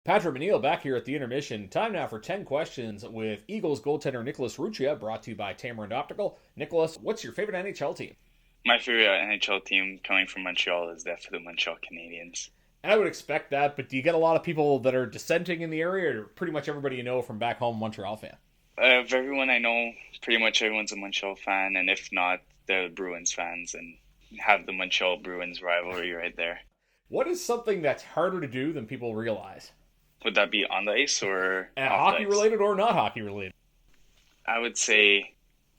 Patrick McNeil back here at the intermission. Time now for 10 questions with Eagles goaltender Nicolas Ruccia, brought to you by Tamarind Optical. Nicolas, what's your favorite NHL team? My favorite NHL team coming from Montreal is definitely the Montreal Canadiens. And I would expect that, but do you get a lot of people that are dissenting in the area, or pretty much everybody you know from back home Montreal fan? Of everyone I know, pretty much everyone's a Montreal fan, and if not, they're Bruins fans and have the Montreal Bruins rivalry right there. What is something that's harder to do than people realize? Would that be on the ice or off Hockey the ice? related or not hockey related? I would say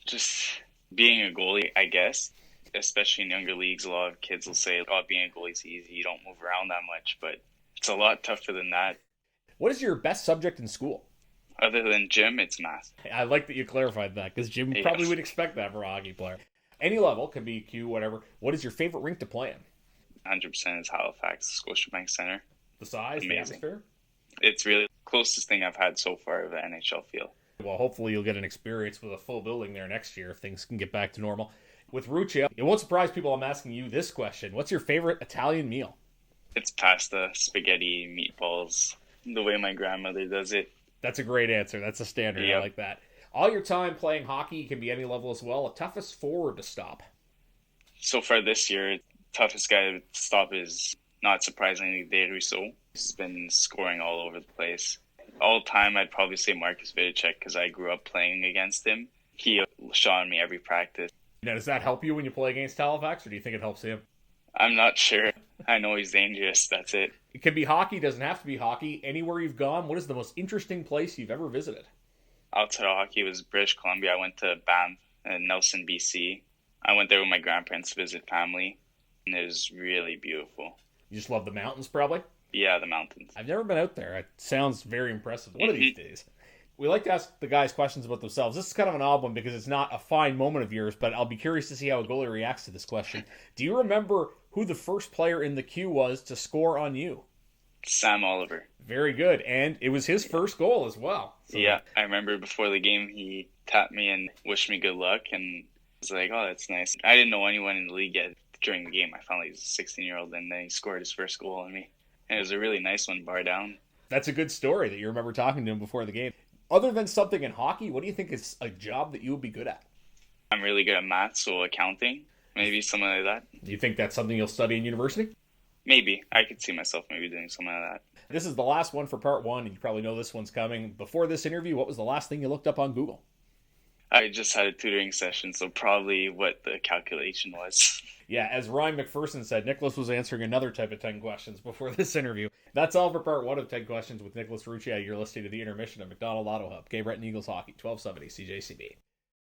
just being a goalie, I guess. Especially in younger leagues, a lot of kids will say, oh, being a goalie is easy. You don't move around that much, but it's a lot tougher than that. What is your best subject in school? Other than gym, it's math. I like that you clarified that, because Jim probably would expect that for a hockey player. Any level, can be Q, whatever. What is your favorite rink to play in? 100% is Halifax, Scotiabank Center. The size, amazing. The atmosphere? It's really the closest thing I've had so far of an NHL field. Well, hopefully you'll get an experience with a full building there next year if things can get back to normal. With Ruccia, it won't surprise people I'm asking you this question. What's your favorite Italian meal? It's pasta, spaghetti, meatballs, the way my grandmother does it. That's a great answer. That's a standard. Yep. I like that. All your time playing hockey, can be any level as well. A toughest forward to stop? So far this year, toughest guy to stop is, not surprisingly, Dave Rousseau. He's been scoring all over the place. All time, I'd probably say Marcus Vidicek because I grew up playing against him. He shot on me every practice. Now, does that help you when you play against Halifax, or do you think it helps him? I'm not sure. I know he's dangerous. That's it. It can be hockey, doesn't have to be hockey. Anywhere you've gone, what is the most interesting place you've ever visited? Outside of hockey was British Columbia. I went to Banff and Nelson, BC. I went there with my grandparents to visit family, and it was really beautiful. You just love the mountains, probably? Yeah, the mountains. I've never been out there. It sounds very impressive. One of these days. We like to ask the guys questions about themselves. This is kind of an odd one because it's not a fine moment of yours, but I'll be curious to see how a goalie reacts to this question. Do you remember who the first player in the queue was to score on you? Sam Oliver. Very good. And it was his first goal as well. So yeah, I remember before the game he tapped me and wished me good luck, and I was like, oh, that's nice. I didn't know anyone in the league yet during the game. I found he was a 16-year-old, and then he scored his first goal on me. And it was a really nice one, bar down. That's a good story that you remember talking to him before the game. Other than something in hockey, what do you think is a job that you would be good at? I'm really good at math, so accounting, maybe something like that. Do you think that's something you'll study in university? Maybe. I could see myself maybe doing something like that. This is the last one for part one, and you probably know this one's coming. Before this interview, what was the last thing you looked up on Google? I just had a tutoring session, so probably what the calculation was. Yeah, as Ryan McPherson said, Nicolas was answering another type of 10 questions before this interview. That's all for part one of 10 questions with Nicolas Ruccia. You're listening to the intermission of McDonald Auto Hub. Gay Brett and Eagles Hockey, 1270 CJCB.